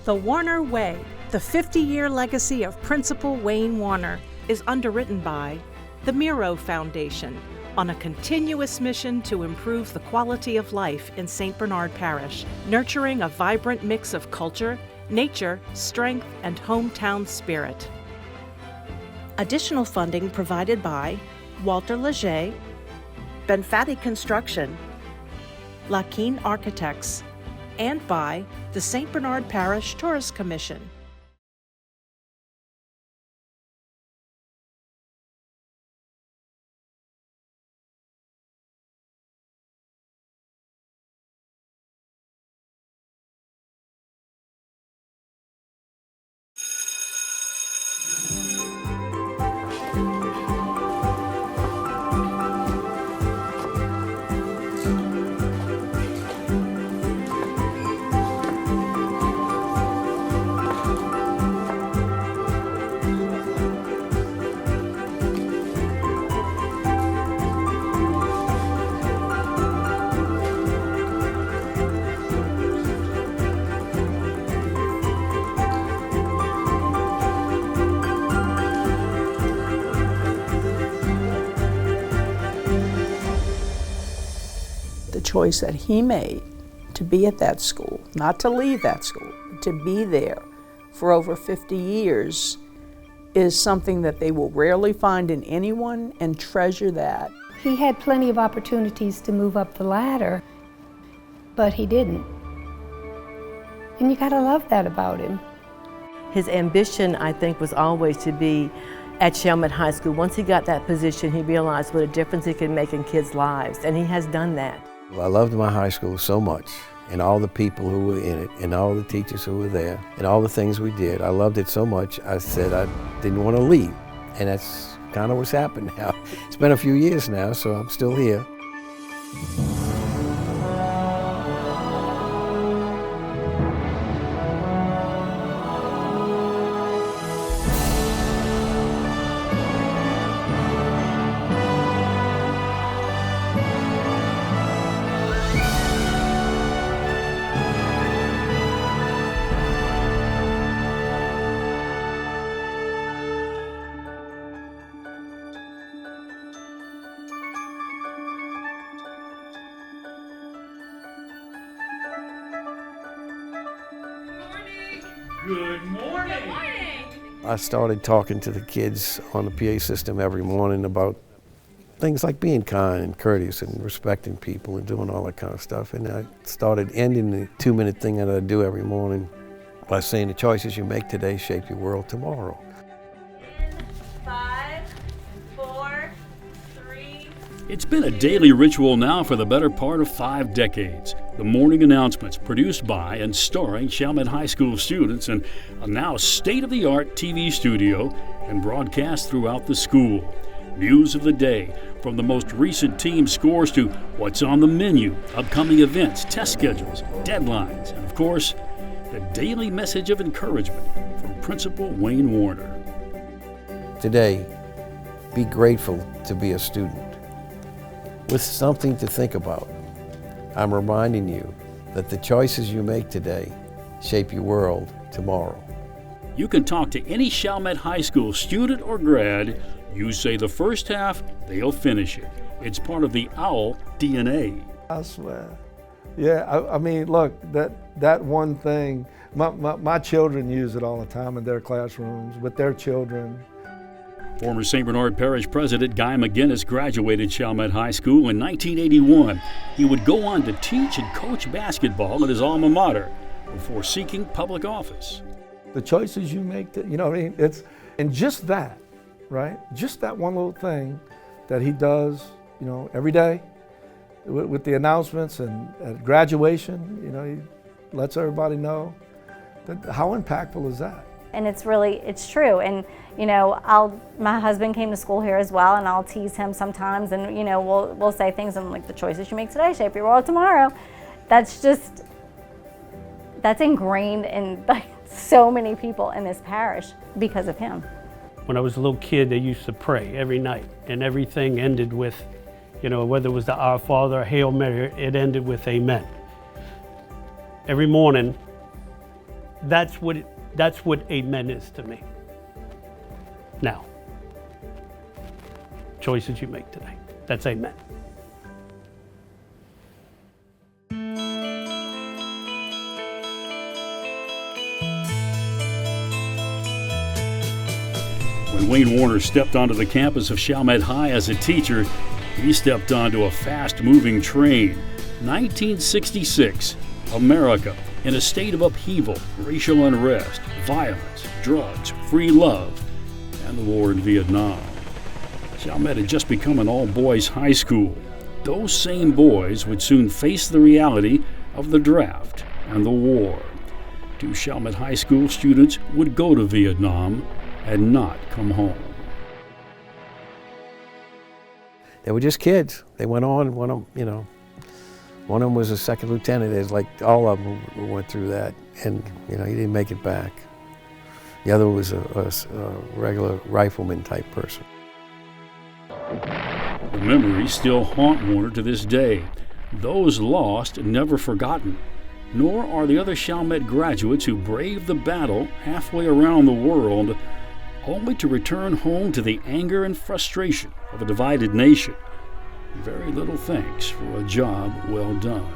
The Warner Way, the 50-year legacy of Principal Wayne Warner, is underwritten by the Miro Foundation on a continuous mission to improve the quality of life in St. Bernard Parish, nurturing a vibrant mix of culture, nature, strength, and hometown spirit. Additional funding provided by Walter Leger, Benfatti Construction, Lakin Architects, and by the St. Bernard Parish Tourist Commission. Choice that he made to be at that school, not to leave that school, to be there for over 50 years is something that they will rarely find in anyone, and treasure that. He had plenty of opportunities to move up the ladder, but he didn't. And you gotta love that about him. His ambition, I think, was always to be at Chalmette High School. Once he got that position, he realized what a difference he could make in kids' lives, and he has done that. I loved my high school so much, and all the people who were in it, and all the teachers who were there, and all the things we did. I loved it so much, I said I didn't want to leave, and that's kind of what's happened now. It's been a few years now, so I'm still here. Good morning. Good morning. I started talking to the kids on the PA system every morning about things like being kind and courteous and respecting people and doing all that kind of stuff. And I started ending the 2-minute thing that I do every morning by saying the choices you make today shape your world tomorrow. 5, 4, 3. It's been a daily ritual now for the better part of 5 decades. The morning announcements produced by and starring Chalmette High School students in a now state-of-the-art TV studio and broadcast throughout the school. News of the day, from the most recent team scores to what's on the menu, upcoming events, test schedules, deadlines, and of course, the daily message of encouragement from Principal Wayne Warner. Today, be grateful to be a student. With something to think about, I'm reminding you that the choices you make today shape your world tomorrow. You can talk to any Chalmette High School student or grad. You say the first half, they'll finish it. It's part of the OWL DNA. I swear. Yeah, I mean, look, that one thing, my children use it all the time in their classrooms with their children. Former St. Bernard Parish President Guy McGinnis graduated Chalmette High School in 1981. He would go on to teach and coach basketball at his alma mater before seeking public office. The choices you make, you know what I mean? And just that, right? Just that one little thing that he does, you know, every day with the announcements and at graduation, you know, he lets everybody know that how impactful is that? And it's true. And, you know, my husband came to school here as well, and I'll tease him sometimes, and, you know, we'll say things, and like, the choices you make today shape your world tomorrow. That's ingrained in like so many people in this parish because of him. When I was a little kid, they used to pray every night, and everything ended with, you know, whether it was the Our Father or Hail Mary, it ended with Amen. Every morning, that's what amen is to me. Now, choices you make today, that's amen. When Wayne Warner stepped onto the campus of Chalmette High as a teacher, he stepped onto a fast-moving train. 1966, America in a state of upheaval, racial unrest, violence, drugs, free love, and the war in Vietnam. Chalmette had just become an all-boys high school. Those same boys would soon face the reality of the draft and the war. 2 Chalmette High School students would go to Vietnam and not come home. They were just kids. They went on, one of them was a second lieutenant. There's like all of them who went through that, and he didn't make it back. The other was a regular rifleman type person. The memories still haunt Warner to this day. Those lost, never forgotten. Nor are the other Chalmette graduates who braved the battle halfway around the world, only to return home to the anger and frustration of a divided nation. Very little thanks for a job well done.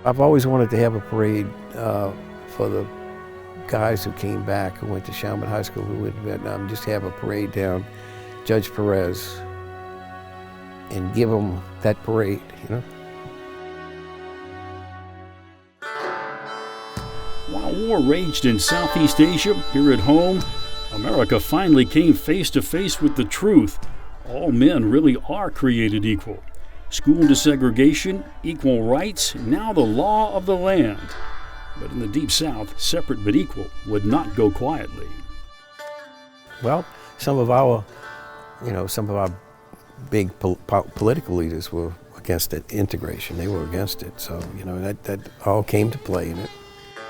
I've always wanted to have a parade for the guys who came back, who went to Chalmette High School, who went to Vietnam, just have a parade down Judge Perez and give them that parade, While war raged in Southeast Asia, here at home, America finally came face to face with the truth. All men really are created equal. School desegregation, equal rights, now the law of the land. But in the Deep South, separate but equal would not go quietly. Well, some of our big political leaders were against it, integration. They were against it. So, that all came to play in it.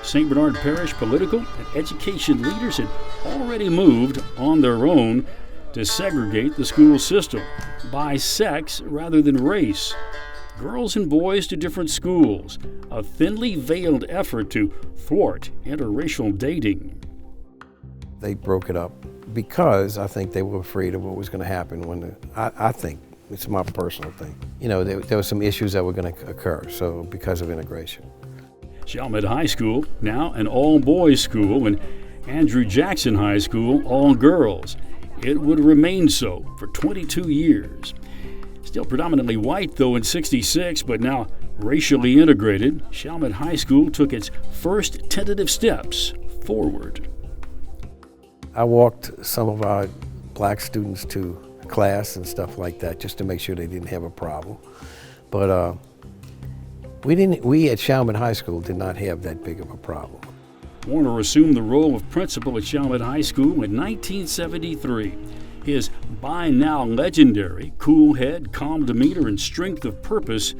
St. Bernard Parish political and education leaders had already moved on their own to segregate the school system by sex rather than race. Girls and boys to different schools, a thinly veiled effort to thwart interracial dating. They broke it up because I think they were afraid of what was going to happen when I think, it's my personal thing, there were some issues that were going to occur, so because of integration. Chalmette High School, now an all-boys school, and Andrew Jackson High School, all girls. It would remain so for 22 years. Still predominantly white, though, in '66, but now racially integrated, Chalmette High School took its first tentative steps forward. I walked some of our black students to class and stuff like that just to make sure they didn't have a problem. But we at Chalmette High School did not have that big of a problem. Warner assumed the role of principal at Chalmette High School in 1973. His by now legendary cool head, calm demeanor, and strength of purpose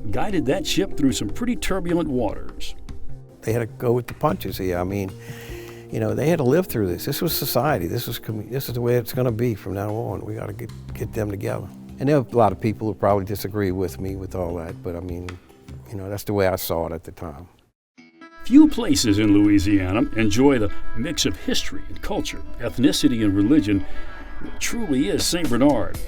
guided that ship through some pretty turbulent waters. They had to go with the punches here. They had to live through this. This was society. This is the way it's going to be from now on. We got to get them together. And there are a lot of people who probably disagree with me with all that, but that's the way I saw it at the time. Few places in Louisiana enjoy the mix of history and culture, ethnicity and religion that truly is St. Bernard.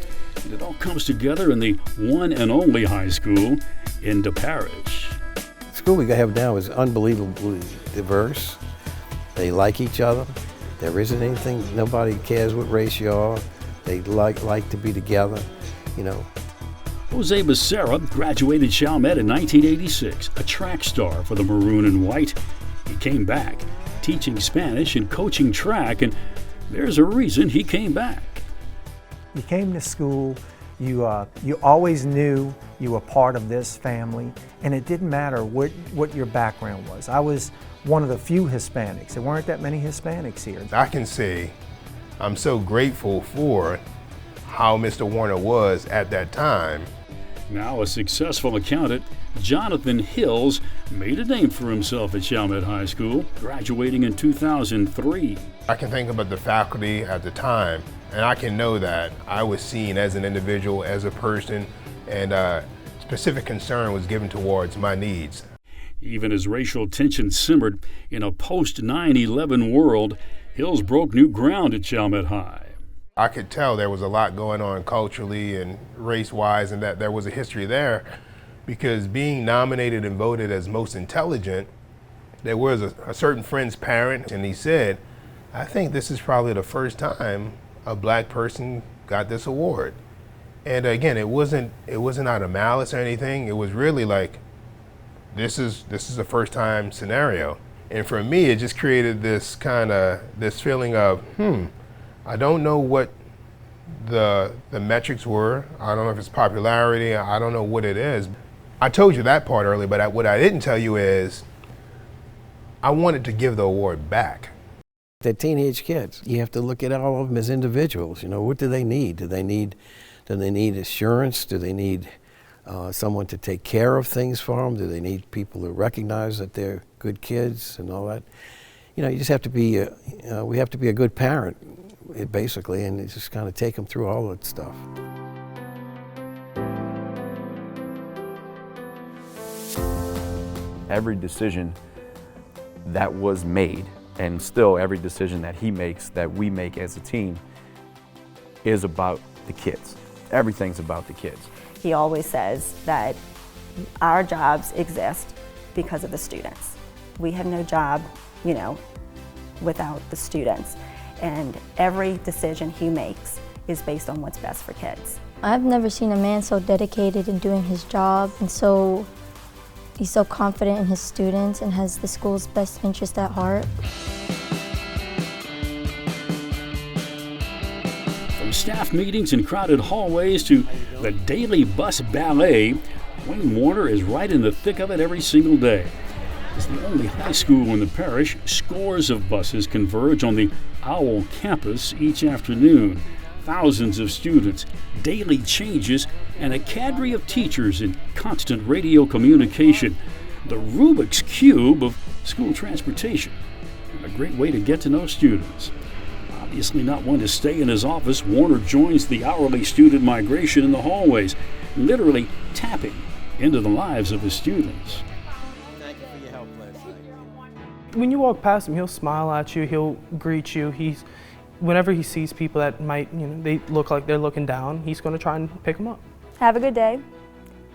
And it all comes together in the one and only high school in the parish. The school we have now is unbelievably diverse. They like each other. There isn't anything, nobody cares what race you are. They like to be together, Jose Becerra graduated Chalmette in 1986, a track star for the Maroon and White. He came back, teaching Spanish and coaching track, and there's a reason he came back. You came to school, you always knew you were part of this family, and it didn't matter what your background was. I was one of the few Hispanics. There weren't that many Hispanics here. I can say I'm so grateful for how Mr. Warner was at that time. Now a successful accountant, Jonathan Hills made a name for himself at Chalmette High School, graduating in 2003. I can think about the faculty at the time, and I can know that I was seen as an individual, as a person, and specific concern was given towards my needs. Even as racial tension simmered in a post-9/11 world, Hills broke new ground at Chalmette High. I could tell there was a lot going on culturally and race-wise, and that there was a history there, because being nominated and voted as most intelligent, there was a certain friend's parent, and he said, I think this is probably the first time a black person got this award. And again, it wasn't out of malice or anything. It was really like, this is a first time scenario. And for me, it just created this feeling of, I don't know what the metrics were. I don't know if it's popularity. I don't know what it is. I told you that part earlier, but what I didn't tell you is I wanted to give the award back. They're teenage kids. You have to look at all of them as individuals. You know, what do they need? Do they need assurance? Do they need someone to take care of things for them? Do they need people to recognize that they're good kids and all that? You know, you just have to be, we have to be a good parent, basically, and just kind of take them through all that stuff. Every decision that was made, and still every decision that he makes, that we make as a team, is about the kids. Everything's about the kids. He always says that our jobs exist because of the students. We have no job, you know, without the students. And every decision he makes is based on what's best for kids. I've never seen a man so dedicated in doing his job, and he's so confident in his students and has the school's best interest at heart. From staff meetings in crowded hallways to the daily bus ballet, Wayne Warner is right in the thick of it every single day. As the only high school in the parish, scores of buses converge on the Owl campus each afternoon. Thousands of students, daily changes, and a cadre of teachers in constant radio communication. The Rubik's Cube of school transportation. And a great way to get to know students. Obviously not one to stay in his office, Warner joins the hourly student migration in the hallways, literally tapping into the lives of his students. Thank you for your help last night. When you walk past him, he'll smile at you, he'll greet you. Whenever he sees people that might, you know, they look like they're looking down, he's going to try and pick them up. Have a good day.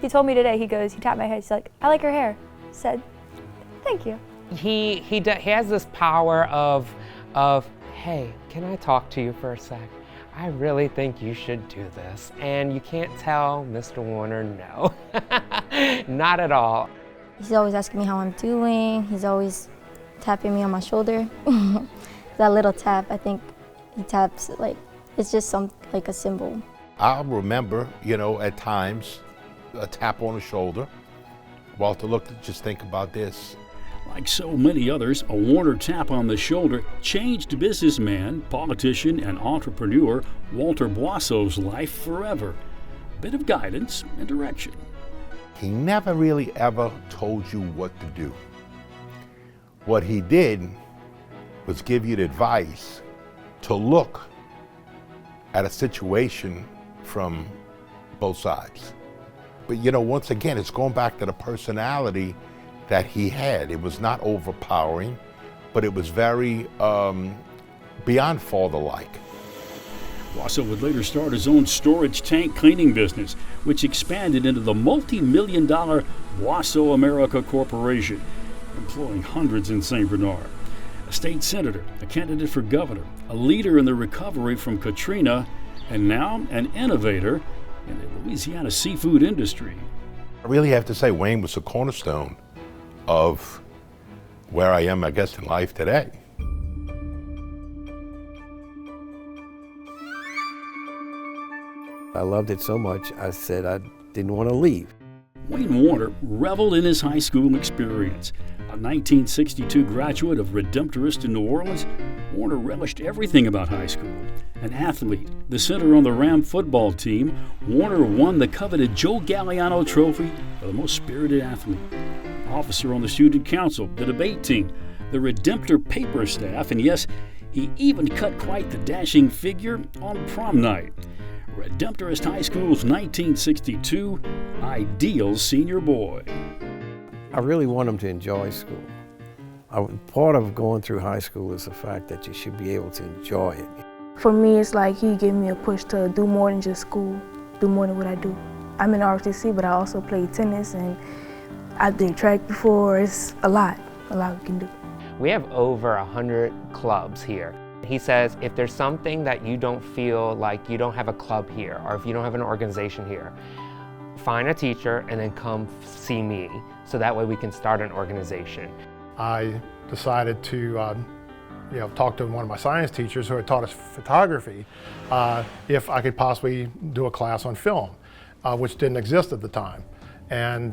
He told me today, he tapped my head, he's like, I like your hair. I said, thank you. He has this power of, hey, can I talk to you for a sec? I really think you should do this. And you can't tell Mr. Warner no. Not at all. He's always asking me how I'm doing. He's always tapping me on my shoulder. That little tap, I think he taps, like, it's just like a symbol. I remember, you know, at times, a tap on the shoulder. Walter, look, just think about this. Like so many others, a Warner tap on the shoulder changed businessman, politician, and entrepreneur Walter Boisseau's life forever. A bit of guidance and direction. He never really ever told you what to do. What he did was give you the advice to look at a situation from both sides. But you know, once again, it's going back to the personality that he had. It was not overpowering, but it was very beyond father-like. Boisseau would later start his own storage tank cleaning business, which expanded into the multi-million-dollar Boisseau America Corporation, employing hundreds in St. Bernard. A state senator, a candidate for governor, a leader in the recovery from Katrina, and now an innovator in the Louisiana seafood industry. I really have to say Wayne was a cornerstone of where I am, I guess, in life today. I loved it so much, I said I didn't want to leave. Wayne Warner reveled in his high school experience. A 1962 graduate of Redemptorist in New Orleans, Warner relished everything about high school. An athlete, the center on the Ram football team, Warner won the coveted Joe Galliano Trophy for the most spirited athlete. Officer on the student council, the debate team, the Redemptor paper staff, and yes, he even cut quite the dashing figure on prom night. Redemptorist High School's 1962 ideal senior boy. I really want them to enjoy school. Part of going through high school is the fact that you should be able to enjoy it. For me, it's like he gave me a push to do more than just school, do more than what I do. I'm in ROTC, but I also play tennis and I did track before. It's a lot we can do. We have over 100 clubs here. He says if there's something that you don't feel like you don't have a club here, or if you don't have an organization here, find a teacher and then come see me, so that way we can start an organization. I decided to talk to one of my science teachers who had taught us photography if I could possibly do a class on film, which didn't exist at the time. And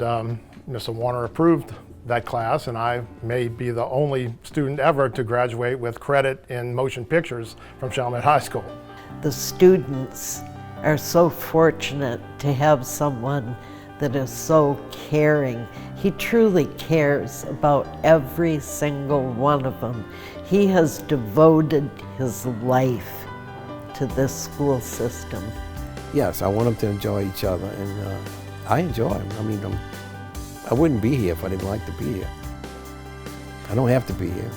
Mr. Warner approved that class, and I may be the only student ever to graduate with credit in motion pictures from Chalmette High School. The students are so fortunate to have someone that is so caring. He truly cares about every single one of them. He has devoted his life to this school system. Yes, I want them to enjoy each other, and I enjoy them. I mean, I wouldn't be here if I didn't like to be here. I don't have to be here.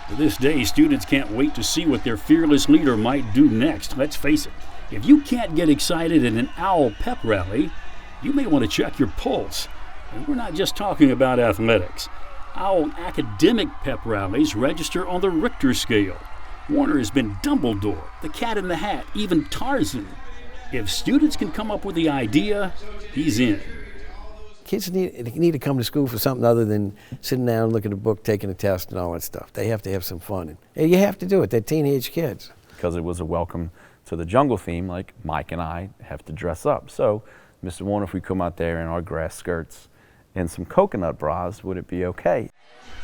To this day, students can't wait to see what their fearless leader might do next. Let's face it, if you can't get excited at an OWL pep rally, you may want to check your pulse. And we're not just talking about athletics. OWL academic pep rallies register on the Richter scale. Warner has been Dumbledore, the Cat in the Hat, even Tarzan. If students can come up with the idea, he's in. Kids need to come to school for something other than sitting down, looking at a book, taking a test, and all that stuff. They have to have some fun. And you have to do it. They're teenage kids. Because it was a welcome to the jungle theme, like Mike and I have to dress up. So, Mr. Warner, if we come out there in our grass skirts and some coconut bras, would it be okay?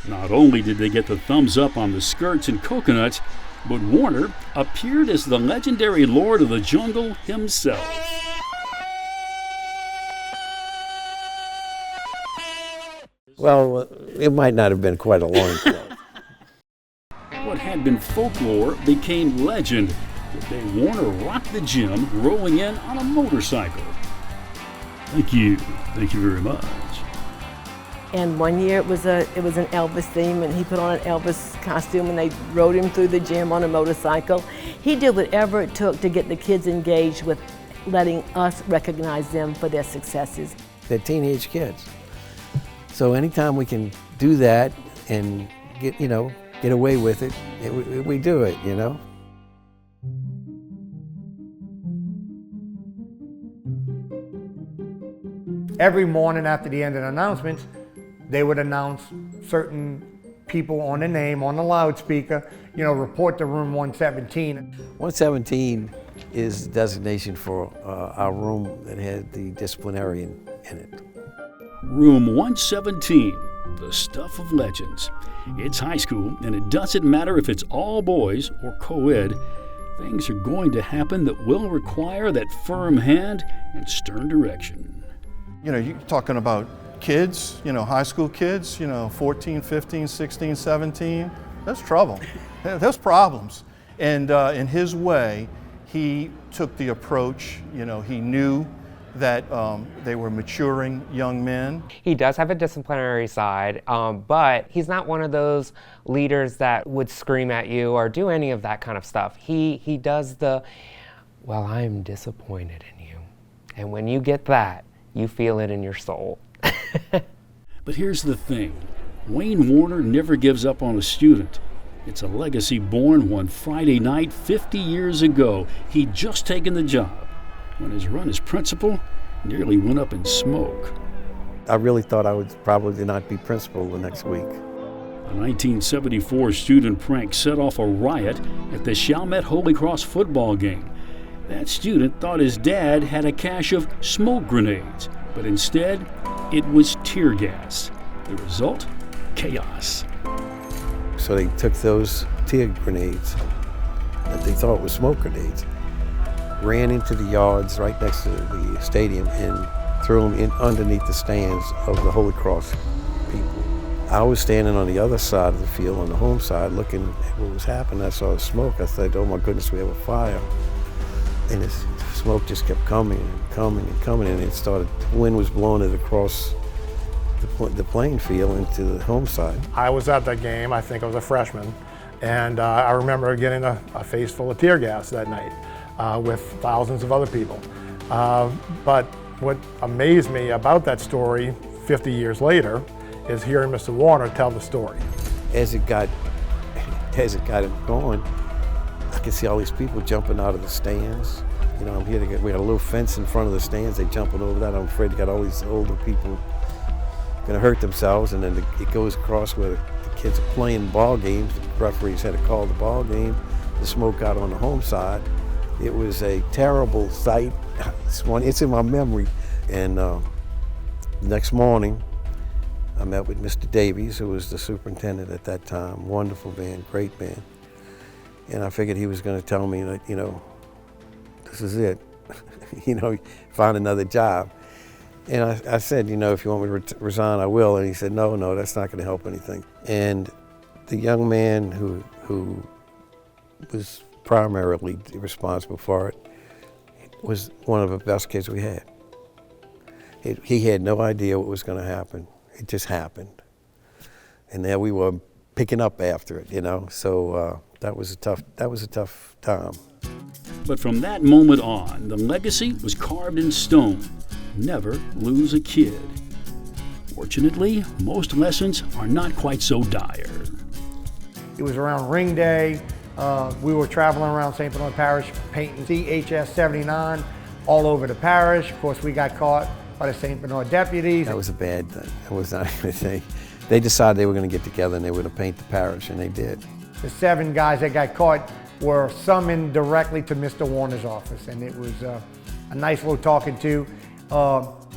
Not only did they get the thumbs up on the skirts and coconuts, but Warner appeared as the legendary Lord of the Jungle himself. Well, it might not have been quite a long clothes. What had been folklore became legend. The day Warner rocked the gym, rolling in on a motorcycle. Thank you very much. And one year it was an Elvis theme, and he put on an Elvis costume, and they rode him through the gym on a motorcycle. He did whatever it took to get the kids engaged with letting us recognize them for their successes. They're teenage kids. So anytime we can do that and get away with it, we do it, you know. Every morning after the end of the announcements, they would announce certain people on the name, on the loudspeaker, report to room 117. 117 is the designation for our room that had the disciplinarian in it. Room 117, the stuff of legends. It's high school, and it doesn't matter if it's all boys or co-ed. Things are going to happen that will require that firm hand and stern direction. You're talking about kids, high school kids, 14, 15, 16, 17. That's trouble. There's problems. And in his way, he took the approach, he knew that they were maturing young men. He does have a disciplinary side, but he's not one of those leaders that would scream at you or do any of that kind of stuff. He does well, I'm disappointed in you. And when you get that, you feel it in your soul. But here's the thing. Wayne Warner never gives up on a student. It's a legacy born one Friday night 50 years ago. He'd just taken the job when his run as principal nearly went up in smoke. I really thought I would probably not be principal the next week. A 1974 student prank set off a riot at the Chalmette Holy Cross football game. That student thought his dad had a cache of smoke grenades, but instead it was tear gas. The result? Chaos. So they took those tear grenades that they thought were smoke grenades, ran into the yards right next to the stadium and threw them in underneath the stands of the Holy Cross people. I was standing on the other side of the field, on the home side, looking at what was happening. I saw the smoke. I said, oh my goodness, we have a fire. And this smoke just kept coming and coming and coming, and it started, the wind was blowing it across the playing field into the home side. I was at that game, I think I was a freshman, and I remember getting a face full of tear gas that night with thousands of other people. But what amazed me about that story 50 years later is hearing Mr. Warner tell the story. As it got going, I could see all these people jumping out of the stands. You know, I'm here we got a little fence in front of the stands. They jumping over that. I'm afraid they got all these older people gonna hurt themselves, and then it goes across where the kids are playing ball games. The referees had to call the ball game. The smoke got on the home side. It was a terrible sight. It's in my memory. And the next morning, I met with Mr. Davies, who was the superintendent at that time. Wonderful man, great man. And I figured he was going to tell me that, you know, this is it. You know, find another job. And I said, you know, if you want me to resign, I will. And he said, no, that's not going to help anything. And the young man who was primarily responsible for it was one of the best kids we had. He had no idea what was going to happen. It just happened. And there we were picking up after it, you know. So that was a tough time. But from that moment on, the legacy was carved in stone. Never lose a kid. Fortunately, most lessons are not quite so dire. It was around ring day. We were traveling around St. Bernard Parish painting CHS 79 all over the parish. Of course, we got caught by the St. Bernard deputies. That was a bad thing. It was not anything. They decided they were going to get together and they were going to paint the parish, and they did. The 7 guys that got caught were summoned directly to Mr. Warner's office, and it was a nice little talking to.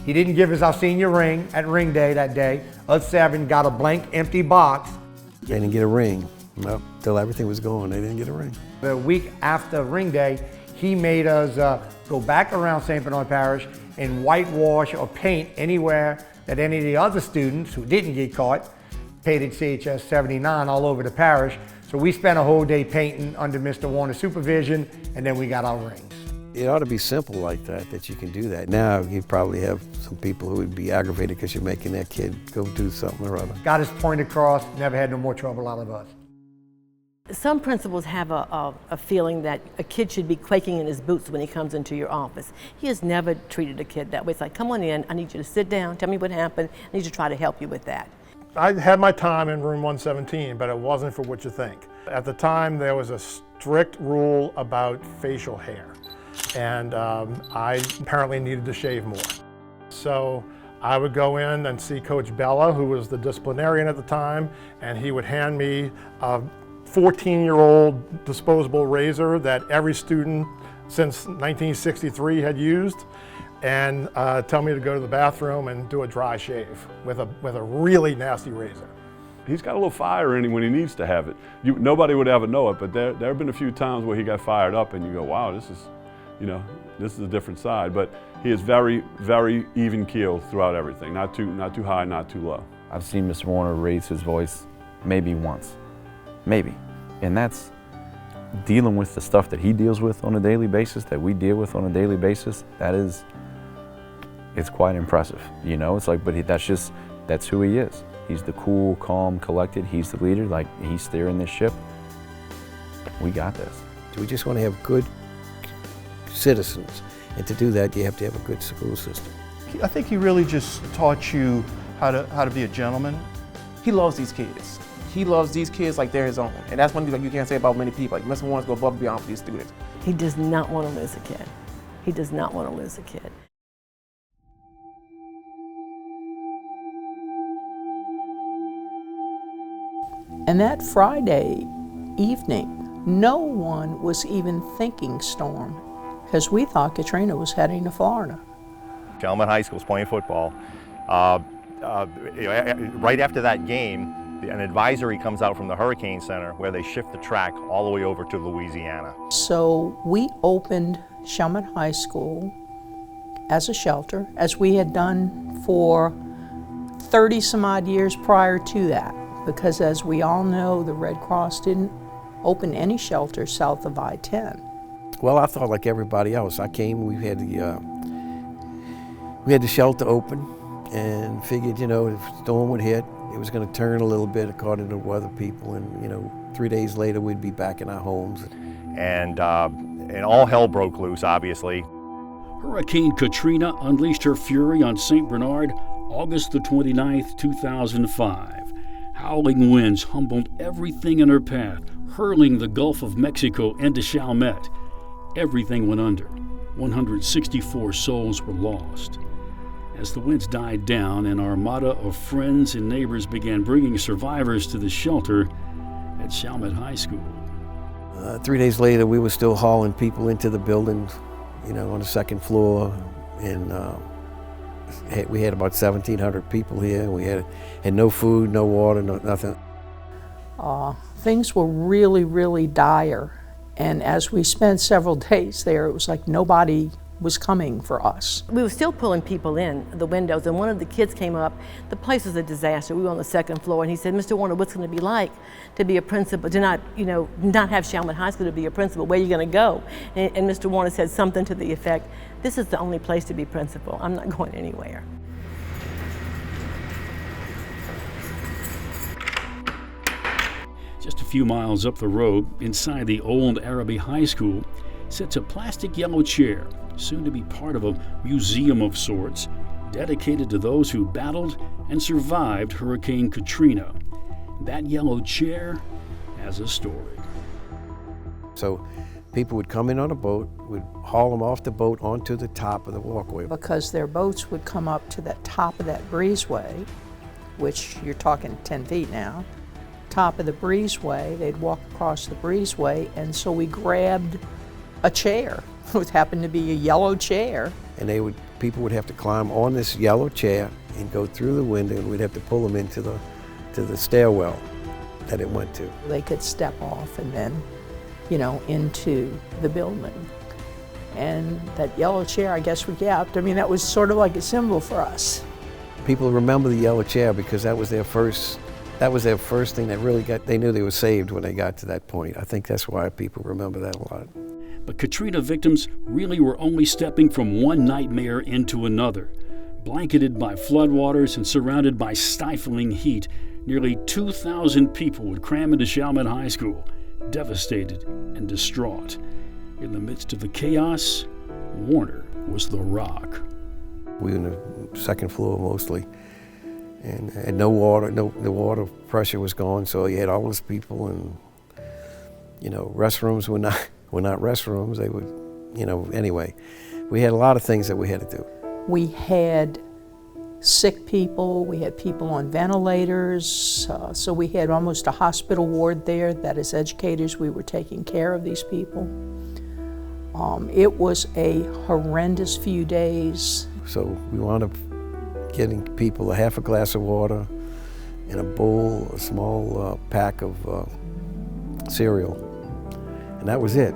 He didn't give us our senior ring at ring day that day. Us 7 got a blank, empty box. They didn't get a ring. No, till everything was going, they didn't get a ring. The week after ring day, he made us go back around St. Bernard Parish and whitewash or paint anywhere that any of the other students who didn't get caught painted CHS 79 all over the parish. So we spent a whole day painting under Mr. Warner's supervision, and then we got our rings. It ought to be simple like that you can do that. Now you'd probably have some people who would be aggravated because you're making their kid go do something or other. Got his point across, never had no more trouble out of us. Some principals have a feeling that a kid should be quaking in his boots when he comes into your office. He has never treated a kid that way. It's like, come on in, I need you to sit down, tell me what happened, I need to try to help you with that. I had my time in room 117, but it wasn't for what you think. At the time, there was a strict rule about facial hair, and I apparently needed to shave more. So I would go in and see Coach Bella, who was the disciplinarian at the time, and he would hand me a 14-year-old disposable razor that every student since 1963 had used, and tell me to go to the bathroom and do a dry shave with a really nasty razor. He's got a little fire in him when he needs to have it. Nobody would ever know it, but there have been a few times where he got fired up and you go, wow, this is a different side. But he is very, very even keeled throughout everything. Not too high, not too low. I've seen Mr. Warner raise his voice maybe once, maybe. And that's dealing with the stuff that he deals with on a daily basis, that we deal with on a daily basis. It's quite impressive, you know? It's like, but that's who he is. He's the cool, calm, collected. He's the leader, like he's steering this ship. We got this. We just want to have good citizens. And to do that, you have to have a good school system. I think he really just taught you how to be a gentleman. He loves these kids. He loves these kids like they're his own. And that's one thing that you can't say about many people. Like Mr. Warner's go above and beyond for these students. He does not want to lose a kid. He does not want to lose a kid. And that Friday evening, no one was even thinking storm, because we thought Katrina was heading to Florida. Chalmette High School's playing football. Right after that game, an advisory comes out from the Hurricane Center where they shift the track all the way over to Louisiana. So we opened Chalmette High School as a shelter, as we had done for 30 some odd years prior to that, because as we all know, the Red Cross didn't open any shelters south of I-10. Well, I thought like everybody else. I came, we had the shelter open and figured, you know, if the storm would hit, it was going to turn a little bit according to weather people, and, you know, 3 days later we'd be back in our homes. And all hell broke loose, obviously. Hurricane Katrina unleashed her fury on St. Bernard August the 29th, 2005. Howling winds humbled everything in her path, hurling the Gulf of Mexico into Chalmette. Everything went under. 164 souls were lost. As the winds died down, an armada of friends and neighbors began bringing survivors to the shelter at Chalmette High School. 3 days later, we were still hauling people into the building, you know, on the second floor, and we had about 1,700 people here. We had no food, no water, nothing. Things were really, really dire. And as we spent several days there, it was like nobody was coming for us. We were still pulling people in the windows, and one of the kids came up. The place was a disaster. We were on the second floor, and he said, "Mr. Warner, what's going to be like to be a principal, to not have Chalmette High School to be a principal? Where are you going to go?" And Mr. Warner said something to the effect, "This is the only place to be principal. I'm not going anywhere." Just a few miles up the road, inside the old Araby High School, sits a plastic yellow chair, soon to be part of a museum of sorts, dedicated to those who battled and survived Hurricane Katrina. That yellow chair has a story. So people would come in on a boat, would haul them off the boat onto the top of the walkway. Because their boats would come up to the top of that breezeway, which you're talking 10 feet now, top of the breezeway, they'd walk across the breezeway, and so we grabbed a chair. It happened to be a yellow chair. And people would have to climb on this yellow chair and go through the window, and we'd have to pull them into the stairwell that it went to. They could step off and then, into the building. And that yellow chair, I guess we gapped. I mean, that was sort of like a symbol for us. People remember the yellow chair because that was their first thing that really they knew they were saved when they got to that point. I think that's why people remember that a lot. But Katrina victims really were only stepping from one nightmare into another. Blanketed by floodwaters and surrounded by stifling heat, nearly 2,000 people would cram into Chalmette High School, devastated and distraught. In the midst of the chaos, Warner was the rock. We were on the second floor mostly, and had no water. The water pressure was gone, so you had all those people, and restrooms were not restrooms. They would, anyway, we had a lot of things that we had to do. We had sick people, we had people on ventilators, so we had almost a hospital ward there that as educators we were taking care of these people. It was a horrendous few days. So we wound up getting people a half a glass of water and a bowl, a small pack of cereal, and that was it.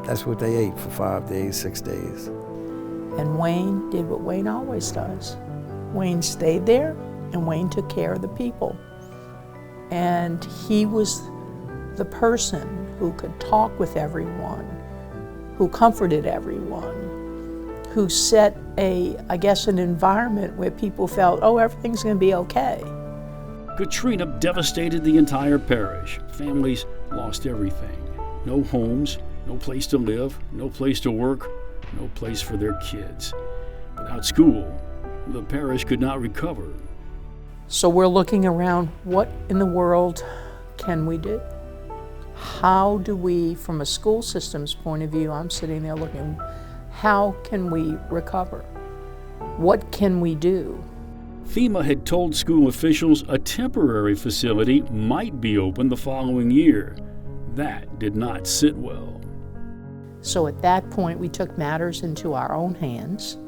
That's what they ate for 5 days, 6 days. And Wayne did what Wayne always does. Wayne stayed there, and Wayne took care of the people. And he was the person who could talk with everyone, who comforted everyone, who set an environment where people felt, oh, everything's going to be okay. Katrina devastated the entire parish. Families lost everything. No homes, no place to live, no place to work, no place for their kids. Without school, the parish could not recover. So we're looking around, what in the world can we do? How do we, from a school system's point of view, I'm sitting there looking, how can we recover? What can we do? FEMA had told school officials a temporary facility might be open the following year. That did not sit well. So at that point, we took matters into our own hands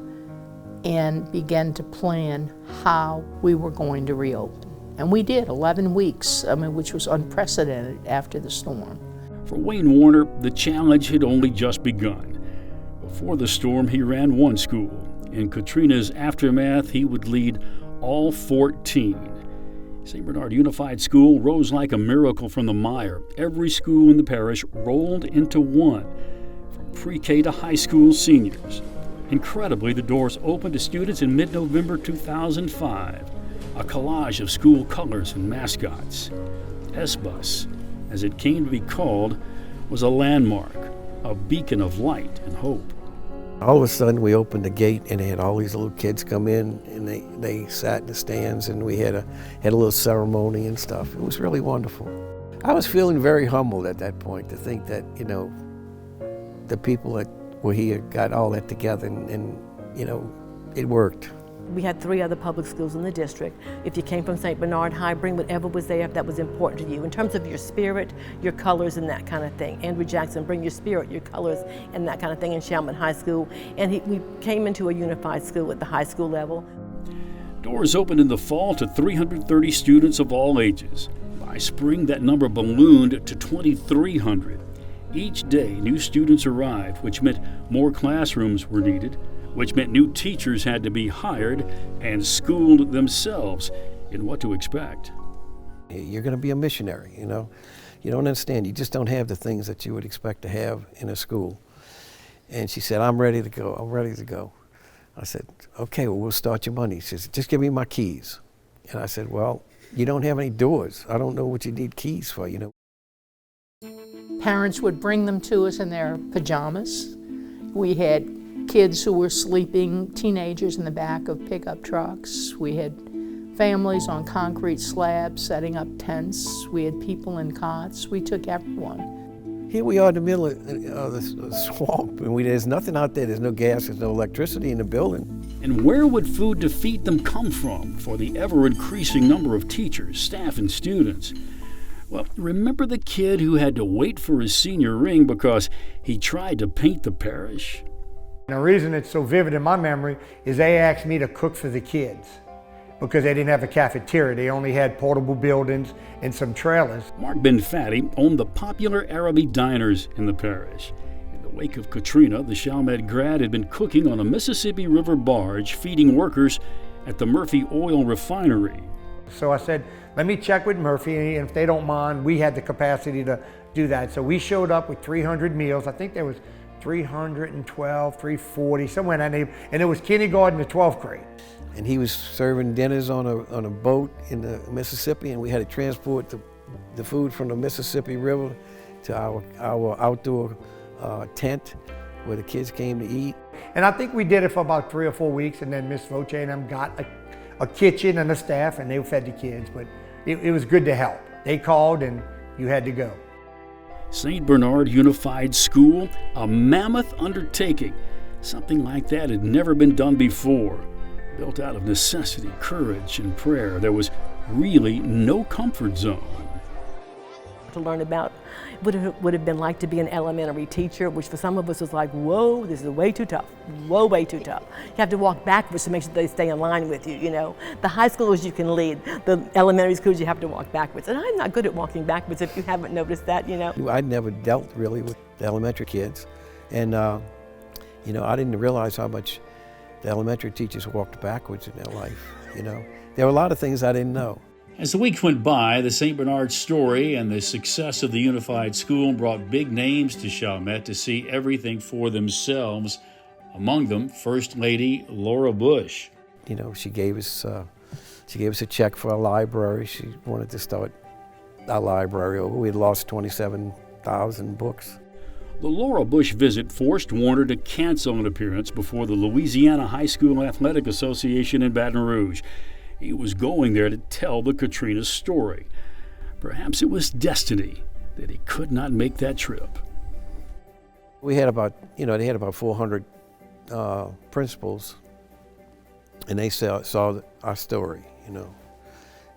and began to plan how we were going to reopen. And we did, 11 weeks, which was unprecedented after the storm. For Wayne Warner, the challenge had only just begun. Before the storm, he ran one school. In Katrina's aftermath, he would lead all 14. St. Bernard Unified School rose like a miracle from the mire. Every school in the parish rolled into one, from pre-K to high school seniors. Incredibly, the doors opened to students in mid-November 2005. A collage of school colors and mascots. S-Bus, as it came to be called, was a landmark, a beacon of light and hope. All of a sudden we opened the gate and they had all these little kids come in and they sat in the stands and we had a little ceremony and stuff. It was really wonderful. I was feeling very humbled at that point to think that, you know, the people that were here got all that together and you know, it worked. We had 3 other public schools in the district. If you came from St. Bernard High, bring whatever was there that was important to you in terms of your spirit, your colors, and that kind of thing. Andrew Jackson, bring your spirit, your colors, and that kind of thing in Chalmette High School. And we came into a unified school at the high school level. Doors opened in the fall to 330 students of all ages. By spring, that number ballooned to 2,300. Each day, new students arrived, which meant more classrooms were needed, which meant new teachers had to be hired and schooled themselves in what to expect. You're going to be a missionary, you know. You don't understand. You just don't have the things that you would expect to have in a school. And she said, I'm ready to go. I'm ready to go. I said, okay, well, we'll start your money. She said, just give me my keys. And I said, well, you don't have any doors. I don't know what you need keys for, you know. Parents would bring them to us in their pajamas. We had kids who were sleeping, teenagers in the back of pickup trucks. We had families on concrete slabs setting up tents. We had people in cots. We took everyone. Here we are in the middle of the swamp, and there's nothing out there. There's no gas, there's no electricity in the building. And where would food to feed them come from for the ever-increasing number of teachers, staff, and students? Well, remember the kid who had to wait for his senior ring because he tried to paint the parish? The reason it's so vivid in my memory is they asked me to cook for the kids because they didn't have a cafeteria. They only had portable buildings and some trailers. Mark Ben Fatti owned the popular Arabi diners in the parish. In the wake of Katrina, the Chalmette grad had been cooking on a Mississippi River barge feeding workers at the Murphy Oil Refinery. So I said, let me check with Murphy, and if they don't mind, we had the capacity to do that. So we showed up with 300 meals. I think there was 312, 340, somewhere in that neighborhood, and it was kindergarten to 12th grade. And he was serving dinners on a boat in the Mississippi, and we had to transport the food from the Mississippi River to our outdoor tent where the kids came to eat. And I think we did it for about 3 or 4 weeks, and then Miss Voce and them got a kitchen and a staff, and they fed the kids, but it was good to help. They called, and you had to go. St. Bernard Unified School, a mammoth undertaking. Something like that had never been done before. Built out of necessity, courage, and prayer, there was really no comfort zone. To learn about what it would have been like to be an elementary teacher, which for some of us was like, whoa, this is way too tough, whoa, way too tough. You have to walk backwards to make sure they stay in line with you, you know. The high schoolers you can lead, the elementary schools you have to walk backwards. And I'm not good at walking backwards if you haven't noticed that, you know. I'd never dealt really with the elementary kids. And, you know, I didn't realize how much the elementary teachers walked backwards in their life, you know. There were a lot of things I didn't know. As the weeks went by, the St. Bernard story and the success of the Unified School brought big names to Chalmette to see everything for themselves. Among them, First Lady Laura Bush. You know, she gave us a check for a library. She wanted to start our library over. We had lost 27,000 books. The Laura Bush visit forced Warner to cancel an appearance before the Louisiana High School Athletic Association in Baton Rouge. He was going there to tell the Katrina story. Perhaps it was destiny that he could not make that trip. We had about, you know, they had about 400 principals, and they saw our story, you know,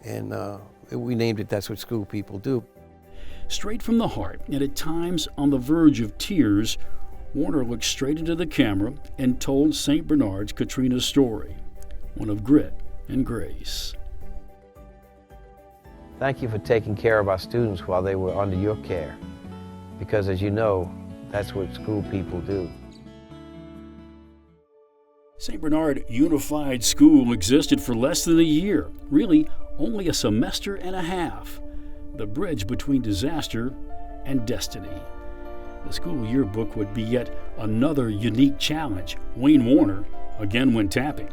and we named it That's What School People Do. Straight from the heart, and at times on the verge of tears, Warner looked straight into the camera and told St. Bernard's Katrina's story, one of grit and grace. Thank you for taking care of our students while they were under your care, because as you know, that's what school people do. St. Bernard Unified School existed for less than a year, really only a semester and a half, the bridge between disaster and destiny. The school yearbook would be yet another unique challenge. Wayne Warner again went tapping.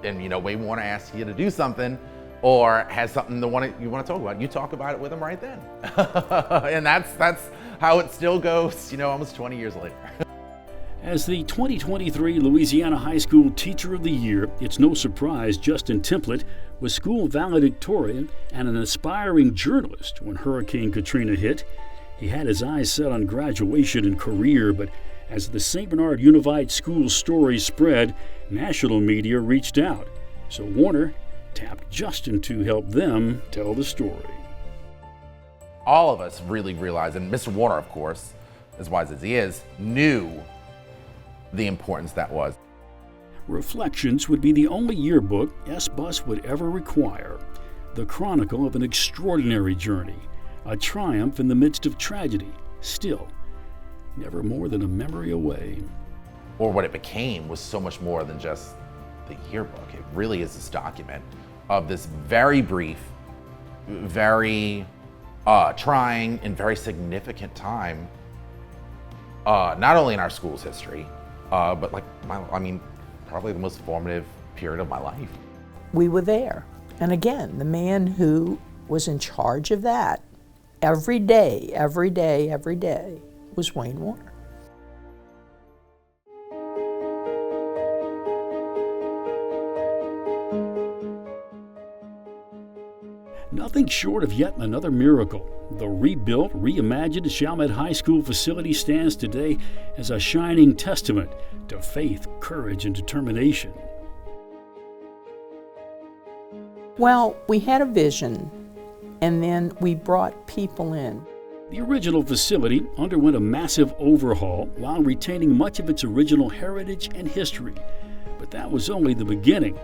And Wayne Warner asks you to do something or has something you want to talk about, you talk about it with him right then. And that's how it still goes, almost 20 years later. As the 2023 Louisiana High School Teacher of the Year, it's no surprise Justin Templet was school valedictorian and an aspiring journalist when Hurricane Katrina hit. He had his eyes set on graduation and career, but as the St. Bernard Unified School story spread, national media reached out. So Warner tapped Justin to help them tell the story. All of us really realized, and Mr. Warner, of course, as wise as he is, knew the importance that was. Reflections would be the only yearbook S-Bus would ever require. The chronicle of an extraordinary journey, a triumph in the midst of tragedy, still never more than a memory away. Or what it became was so much more than just the yearbook. It really is this document of this very brief, very trying and very significant time, not only in our school's history, but probably the most formative period of my life. We were there. And again, the man who was in charge of that every day was Wayne Warner. Nothing short of yet another miracle. The rebuilt, reimagined Chalmette High School facility stands today as a shining testament to faith, courage, and determination. Well, we had a vision, and then we brought people in. The original facility underwent a massive overhaul while retaining much of its original heritage and history. But that was only the beginning.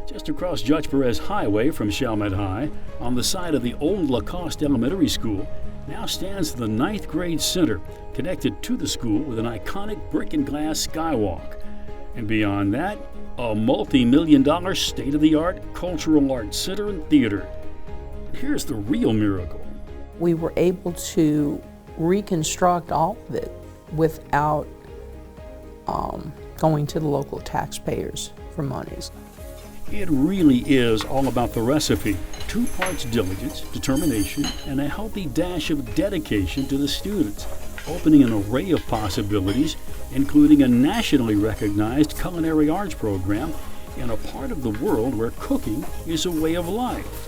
Just across Judge Perez Highway from Chalmette High, on the side of the old Lacoste Elementary School, now stands the 9th grade center, connected to the school with an iconic brick and glass skywalk. And beyond that, a multi-million-dollar state-of-the-art cultural arts center and theater. And here's the real miracle. We were able to reconstruct all of it without going to the local taxpayers for monies. It really is all about the recipe. 2 parts diligence, determination, and a healthy dash of dedication to the students, opening an array of possibilities, including a nationally recognized culinary arts program in a part of the world where cooking is a way of life.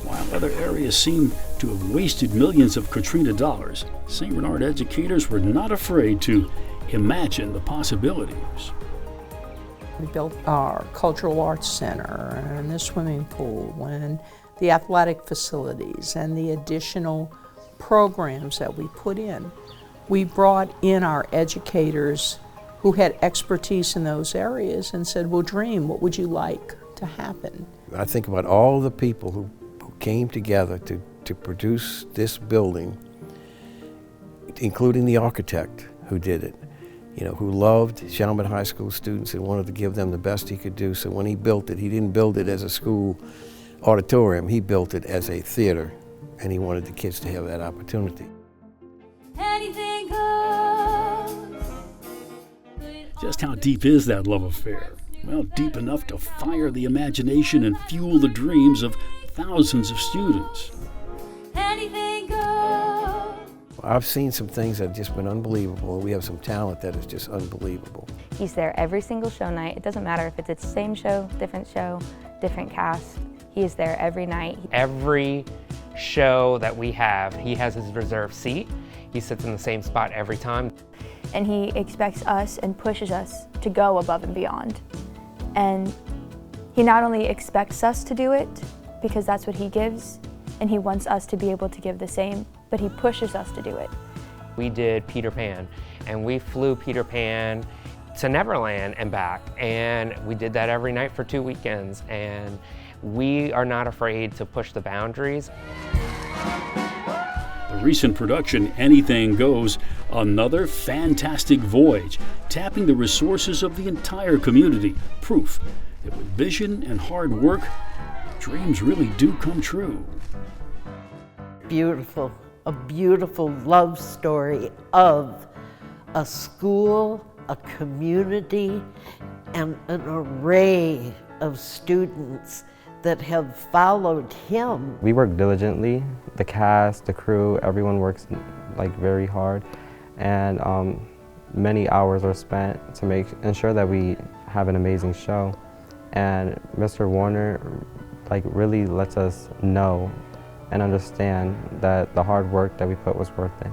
While other areas seem to have wasted millions of Katrina dollars, St. Bernard educators were not afraid to imagine the possibilities. We built our cultural arts center and the swimming pool and the athletic facilities and the additional programs that we put in. We brought in our educators who had expertise in those areas and said, well, Dream, what would you like to happen? I think about all the people who came together to produce this building, including the architect who did it, who loved Chalmette High School students and wanted to give them the best he could do. So when he built it, he didn't build it as a school auditorium, he built it as a theater, and he wanted the kids to have that opportunity. Anything goes. Just how deep is that love affair? Well, deep enough to fire the imagination and fuel the dreams of thousands of students. Anything goes. I've seen some things that have just been unbelievable. We have some talent that is just unbelievable. He's there every single show night. It doesn't matter if it's the same show, different cast. He is there every night. Every show that we have, he has his reserved seat. He sits in the same spot every time. And he expects us and pushes us to go above and beyond. And he not only expects us to do it, because that's what he gives, and he wants us to be able to give the same, but he pushes us to do it. We did Peter Pan, and we flew Peter Pan to Neverland and back, and we did that every night for 2 weekends, and we are not afraid to push the boundaries. The A recent production, Anything Goes, another fantastic voyage, tapping the resources of the entire community. Proof that with vision and hard work, dreams really do come true. Beautiful, a beautiful love story of a school, a community, and an array of students that have followed him. We work diligently. The cast, the crew, everyone works like very hard, and many hours are spent to ensure that we have an amazing show. And Mr. Warner really lets us know and understand that the hard work that we put was worth it.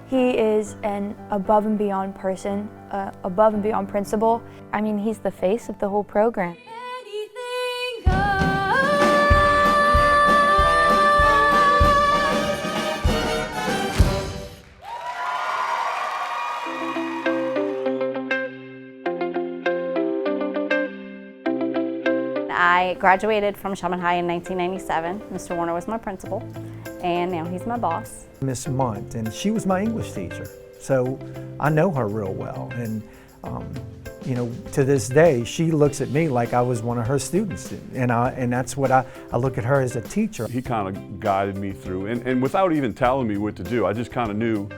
He is an above and beyond person, above and beyond principal. I mean, he's the face of the whole program. I graduated from Shelman High in 1997. Mr. Warner was my principal, and now he's my boss. Miss Munt, and she was my English teacher, so I know her real well. And you know, to this day, she looks at me like I was one of her students, and that's what I look at her as a teacher. He kind of guided me through, and without even telling me what to do, I just kind of knew.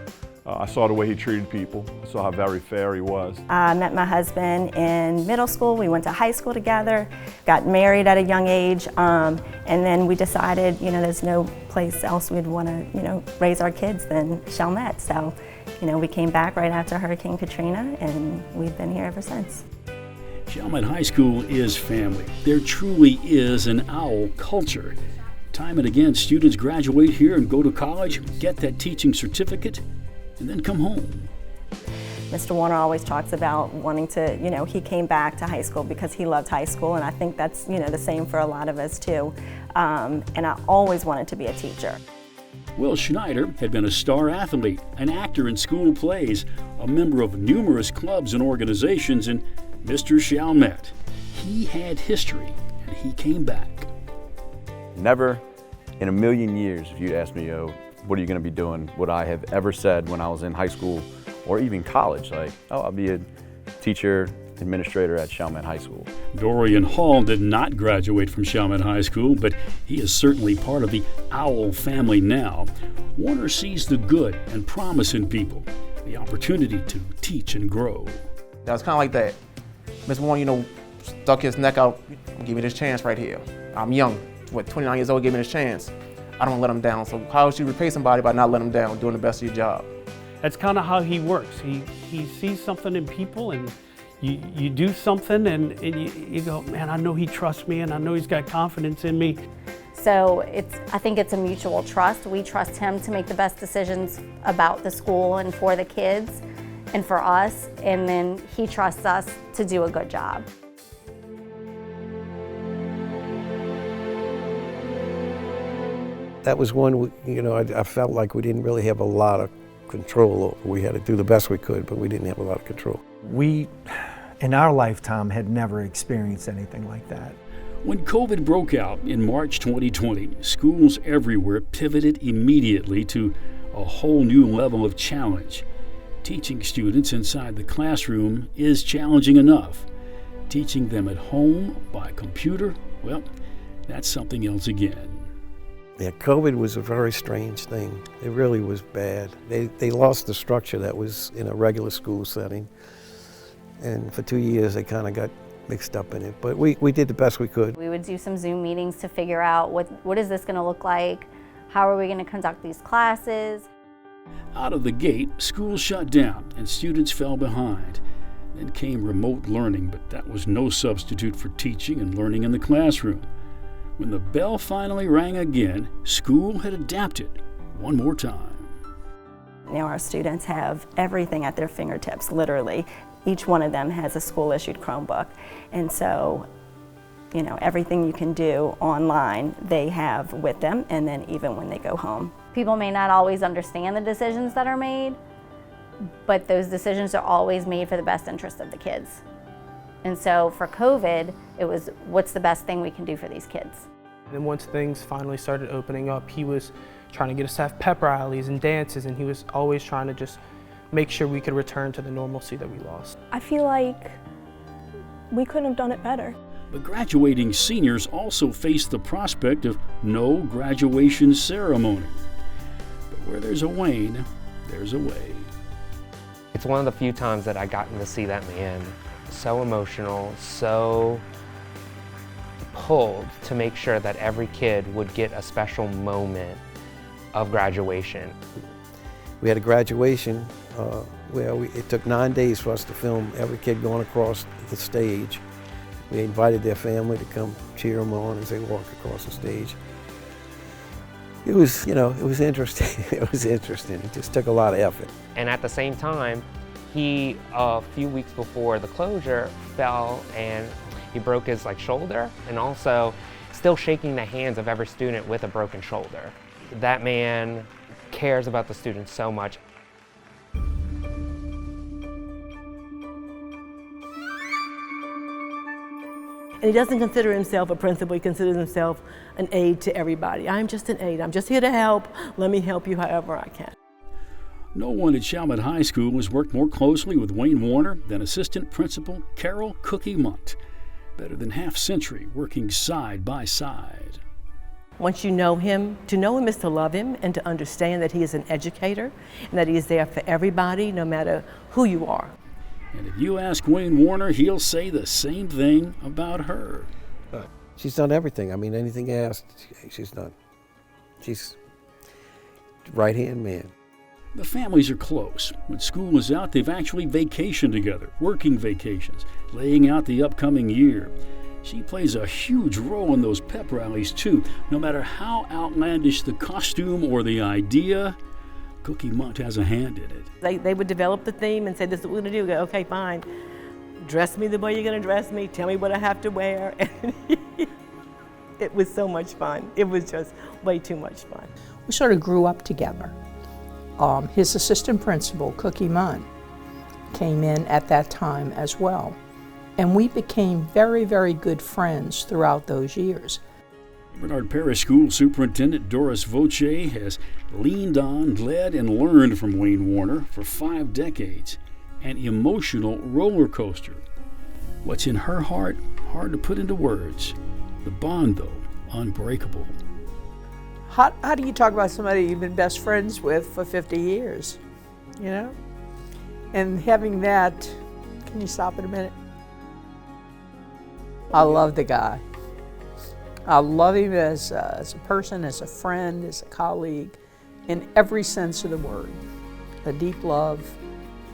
I saw the way he treated people. I saw how very fair he was. I met my husband in middle school. We went to high school together, got married at a young age, and then we decided, you know, there's no place else we'd want to, you know, raise our kids than Chalmette. So, you know, we came back right after Hurricane Katrina, and we've been here ever since. Chalmette High School is family. There truly is an owl culture. Time and again, students graduate here and go to college, get that teaching certificate, and then come home. Mr. Warner always talks about wanting to, you know, he came back to high school because he loved high school, and I think that's, you know, the same for a lot of us too. And I always wanted to be a teacher. Will Schneider had been a star athlete, an actor in school plays, a member of numerous clubs and organizations, and Mr. Chalmette. He had history, and he came back. Never in a million years, if you'd asked me, what are you going to be doing, would I have ever said when I was in high school or even college, like, oh, I'll be a teacher, administrator at Chalmette High School. Dorian Hall did not graduate from Chalmette High School, but he is certainly part of the Owl family now. Warner sees the good and promise in people, the opportunity to teach and grow. That was kind of like that. Mr. Warner, you know, stuck his neck out, give me this chance right here. I'm young, 29 years old, give me this chance. I don't let him down, so how would you repay somebody by not letting them down, doing the best of your job? That's kind of how he works. He sees something in people, and you do something, and you go, man, I know he trusts me, and I know he's got confidence in me. So I think it's a mutual trust. We trust him to make the best decisions about the school and for the kids and for us, and then he trusts us to do a good job. That was one, you know, I felt like we didn't really have a lot of control over. We had to do the best we could, but we didn't have a lot of control. We, in our lifetime, had never experienced anything like that. When COVID broke out in March 2020, schools everywhere pivoted immediately to a whole new level of challenge. Teaching students inside the classroom is challenging enough. Teaching them at home by computer, well, that's something else again. Yeah, COVID was a very strange thing. It really was bad. They lost the structure that was in a regular school setting. And for 2 years, they kind of got mixed up in it. But we did the best we could. We would do some Zoom meetings to figure out what is this going to look like? How are we going to conduct these classes? Out of the gate, schools shut down and students fell behind. Then came remote learning, but that was no substitute for teaching and learning in the classroom. When the bell finally rang again, school had adapted one more time. Now our students have everything at their fingertips, literally. Each one of them has a school-issued Chromebook. And so, you know, everything you can do online, they have with them, and then even when they go home. People may not always understand the decisions that are made, but those decisions are always made for the best interest of the kids. And so for COVID, it was, what's the best thing we can do for these kids? And once things finally started opening up, he was trying to get us to have pep rallies and dances, and he was always trying to just make sure we could return to the normalcy that we lost. I feel like we couldn't have done it better. The graduating seniors also face the prospect of no graduation ceremony. But where there's a Wayne, there's a way. It's one of the few times that I gotten to see that man so emotional, so pulled to make sure that every kid would get a special moment of graduation. We had a graduation where it took 9 days for us to film every kid going across the stage. We invited their family to come cheer them on as they walked across the stage. It was, it was interesting. It was interesting. It just took a lot of effort. And at the same time, he, a few weeks before the closure, fell and he broke his shoulder, and also still shaking the hands of every student with a broken shoulder. That man cares about the students so much. And he doesn't consider himself a principal, he considers himself an aide to everybody. I'm just an aide, I'm just here to help. Let me help you however I can. No one at Chalmette High School has worked more closely with Wayne Warner than Assistant Principal Carol Cookie Munt. Better than half-century working side by side. Once you know him, to know him is to love him and to understand that he is an educator and that he is there for everybody, no matter who you are. And if you ask Wayne Warner, he'll say the same thing about her. She's done everything. I mean, anything asked, she's done. She's right-hand man. The families are close. When school is out, they've actually vacationed together, working vacations, laying out the upcoming year. She plays a huge role in those pep rallies, too. No matter how outlandish the costume or the idea, Cookie Munt has a hand in it. They would develop the theme and say, this is what we're going to do. Go, okay, fine. Dress me the way you're going to dress me. Tell me what I have to wear. It was so much fun. It was just way too much fun. We sort of grew up together. His assistant principal, Cookie Munt, came in at that time as well. And we became very, very good friends throughout those years. Bernard Parish School Superintendent Doris Voce has leaned on, led, and learned from Wayne Warner for 5 decades. An emotional roller coaster. What's in her heart, hard to put into words. The bond, though, unbreakable. How do you talk about somebody you've been best friends with for 50 years, And having that, can you stop it a minute? I love the guy. I love him as a person, as a friend, as a colleague, in every sense of the word. The deep love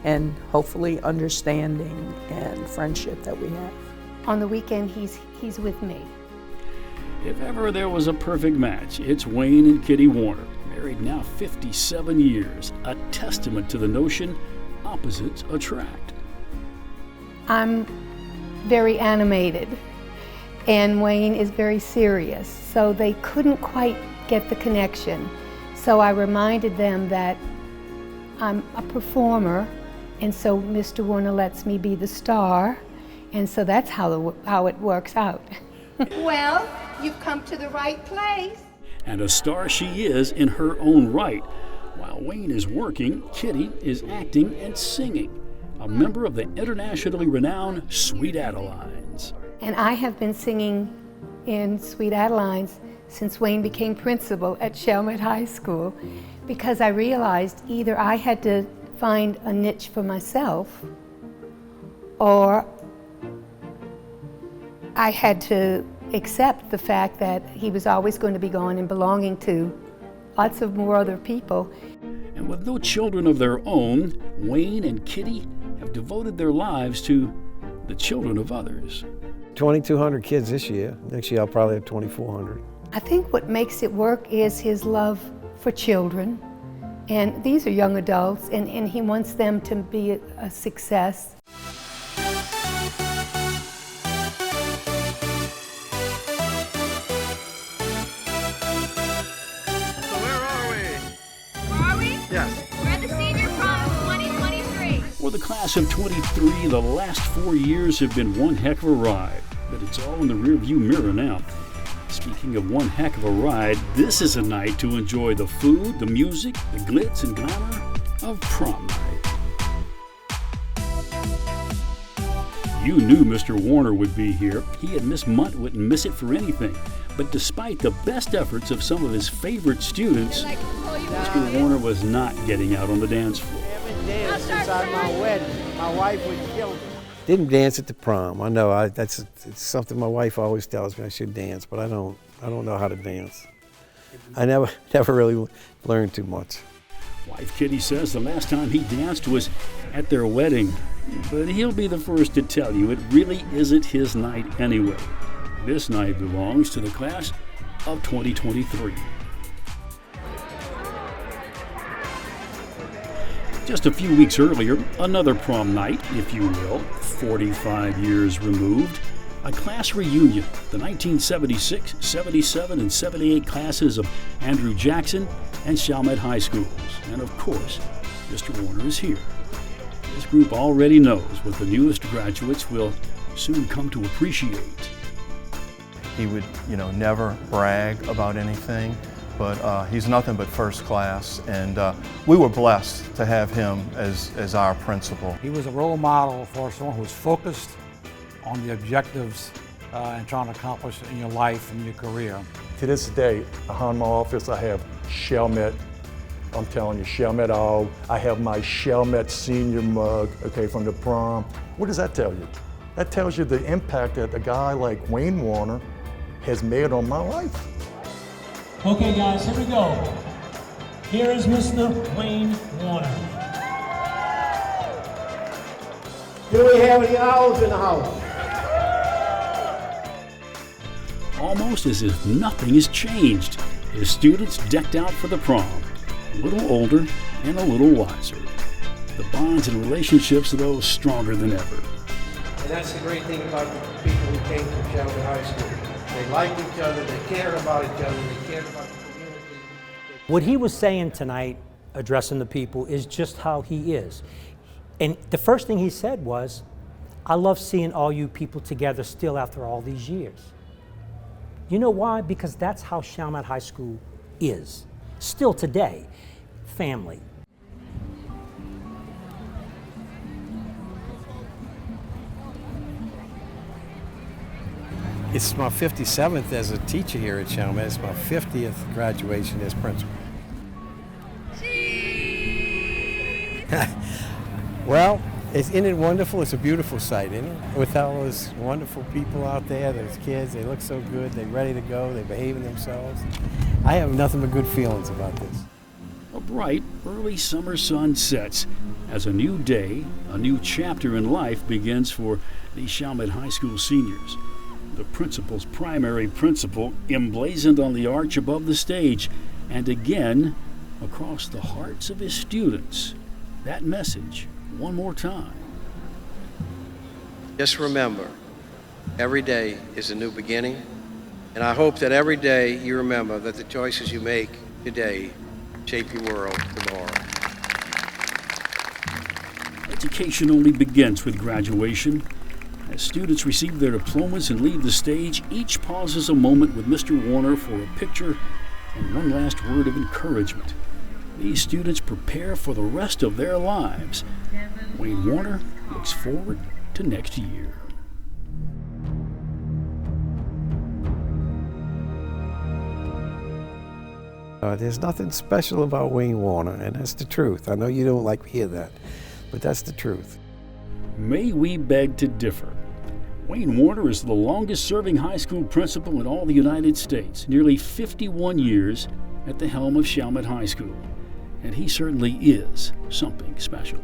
and hopefully understanding and friendship that we have. On the weekend, he's with me. If ever there was a perfect match, it's Wayne and Kitty Warner, married now 57 years, a testament to the notion opposites attract. I'm very animated, and Wayne is very serious, so they couldn't quite get the connection. So I reminded them that I'm a performer, and so Mr. Warner lets me be the star, and so that's how it works out. Well, you've come to the right place. And a star she is in her own right. While Wayne is working, Kitty is acting and singing, a member of the internationally renowned Sweet Adelines. And I have been singing in Sweet Adelines since Wayne became principal at Chalmette High School, because I realized either I had to find a niche for myself, or I had to accept the fact that he was always going to be gone and belonging to lots of more other people. And with no children of their own, Wayne and Kitty have devoted their lives to the children of others. 2,200 kids this year. Next year I'll probably have 2,400. I think what makes it work is his love for children. And these are young adults, and he wants them to be a success. For the class of 23, the last 4 years have been one heck of a ride, but it's all in the rearview mirror now. Speaking of one heck of a ride, this is a night to enjoy the food, the music, the glitz and glamour of prom night. You knew Mr. Warner would be here. He and Miss Munt wouldn't miss it for anything. But despite the best efforts of some of his favorite students, Mr. Warner was not getting out on the dance floor. Danced inside my wedding. My wife would kill me. Didn't dance at the prom. I know it's something my wife always tells me I should dance, but I don't know how to dance. I never really learned too much. Wife Kitty says the last time he danced was at their wedding, but he'll be the first to tell you it really isn't his night anyway. This night belongs to the class of 2023. Just a few weeks earlier, another prom night, if you will, 45 years removed, a class reunion, the 1976, 77, and 78 classes of Andrew Jackson and Chalmette High Schools. And of course, Mr. Warner is here. This group already knows what the newest graduates will soon come to appreciate. He would, never brag about anything, but he's nothing but first class, and we were blessed to have him as our principal. He was a role model for someone who was focused on the objectives and trying to accomplish in your life and your career. To this day, behind my office, I have Chalmette. I'm telling you, Chalmette all. I have my Chalmette senior mug, from the prom. What does that tell you? That tells you the impact that a guy like Wayne Warner has made on my life. Okay, guys, here we go. Here is Mr. Wayne Warner. Do we have any owls in the house? Almost as if nothing has changed. His students decked out for the prom, a little older and a little wiser. The bonds and relationships, though, stronger than ever. And that's the great thing about the people who came from Chalmette High School. They liked each other, they cared about each other, they cared about the community. What he was saying tonight, addressing the people, is just how he is. And the first thing he said was, I love seeing all you people together still after all these years. You know why? Because that's how Chalmette High School is. Still today, family. It's my 57th as a teacher here at Chalmette. It's my 50th graduation as principal. Well, isn't it wonderful? It's a beautiful sight, isn't it? With all those wonderful people out there, those kids, they look so good, they're ready to go, they're behaving themselves. I have nothing but good feelings about this. A bright, early summer sun sets as a new day, a new chapter in life begins for the Chalmette High School seniors. The principal's primary principle emblazoned on the arch above the stage, and again across the hearts of his students. That message, one more time. Just remember, every day is a new beginning, and I hope that every day you remember that the choices you make today shape your world tomorrow. Education only begins with graduation. As students receive their diplomas and leave the stage, each pauses a moment with Mr. Warner for a picture and one last word of encouragement. These students prepare for the rest of their lives. Wayne Warner looks forward to next year. There's nothing special about Wayne Warner, and that's the truth. I know you don't like to hear that, but that's the truth. May we beg to differ. Wayne Warner is the longest-serving high school principal in all the United States, nearly 51 years at the helm of Chalmette High School. And he certainly is something special.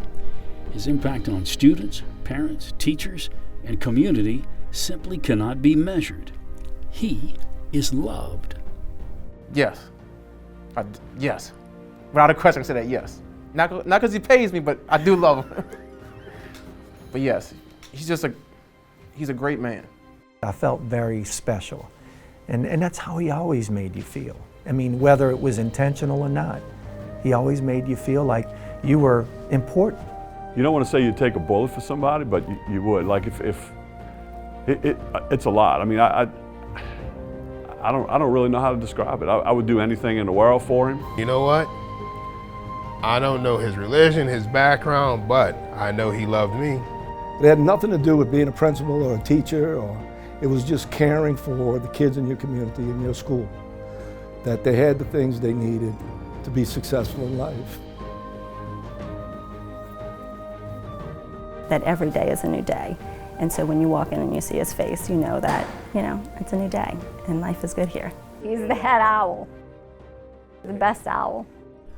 His impact on students, parents, teachers, and community simply cannot be measured. He is loved. Yes. Yes. Without a question, I say that yes. Not because he pays me, but I do love him. But yes, he's a great man. I felt very special. And that's how he always made you feel. I mean, whether it was intentional or not, he always made you feel like you were important. You don't want to say you'd take a bullet for somebody, but you would. Like if it's a lot. I mean, I don't really know how to describe it. I would do anything in the world for him. You know what? I don't know his religion, his background, but I know he loved me. It had nothing to do with being a principal or a teacher, or it was just caring for the kids in your community, in your school, that they had the things they needed to be successful in life. That every day is a new day. And so when you walk in and you see his face, you know that, it's a new day and life is good here. He's the head owl, the best owl.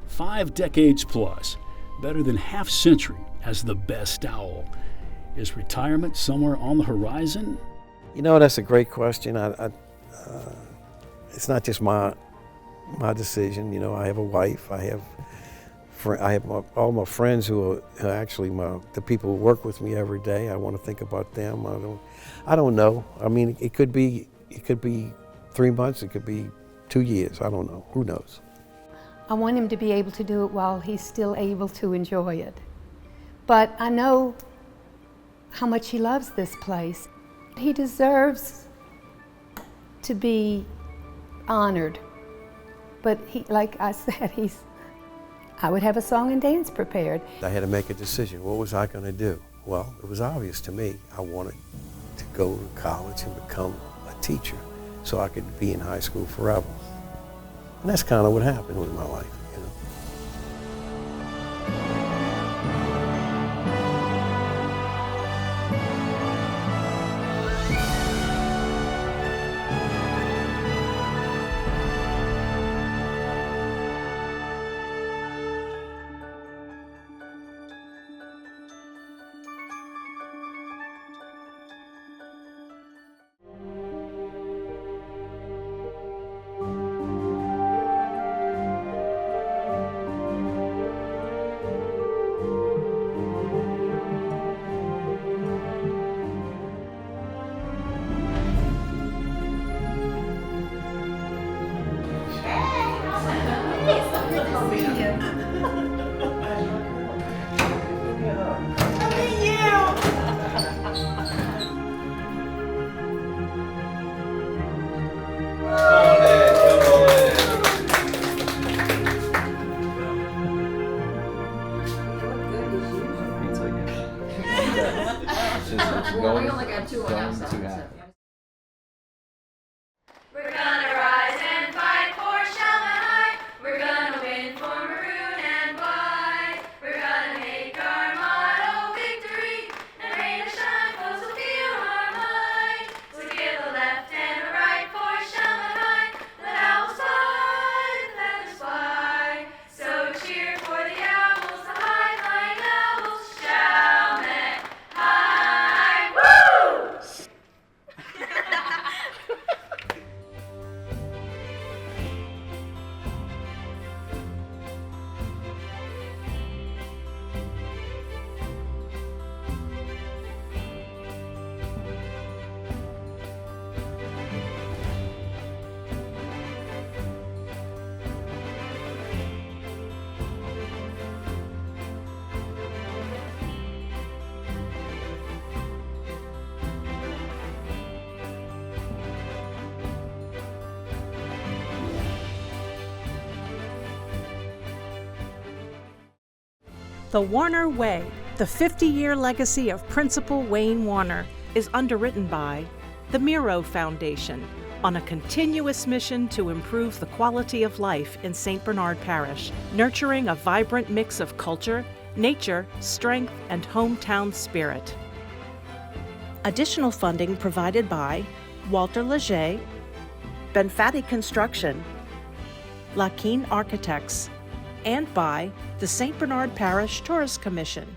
5 decades plus, better than half-century as the best owl. Is retirement somewhere on the horizon? You know, that's a great question. It's not just my decision. You know, I have a wife. I have all my friends who are actually the people who work with me every day. I want to think about them. I don't know. I mean, it could be 3 months. It could be 2 years. I don't know. Who knows? I want him to be able to do it while he's still able to enjoy it. But I know how much he loves this place. He deserves to be honored. But like I said, I would have a song and dance prepared. I had to make a decision. What was I going to do? Well, it was obvious to me. I wanted to go to college and become a teacher so I could be in high school forever. And that's kind of what happened with my life, you know. Well, we only got 2 on our side. We're gonna rise and fight for Shelmet High. We're gonna win for maroon and white. We're gonna make our motto victory, and rain or shine, folks will feel our might. So give a left and a right for Shelmet High. Let owls fly, the feathers fly. So cheer for the owls, the high-flying owls, Shelmet High. Woo! The Warner Way, the 50-year legacy of Principal Wayne Warner, is underwritten by the Miro Foundation on a continuous mission to improve the quality of life in St. Bernard Parish, nurturing a vibrant mix of culture, nature, strength, and hometown spirit. Additional funding provided by Walter Leger, Benfatti Construction, Laquin Architects, and by the St. Bernard Parish Tourist Commission.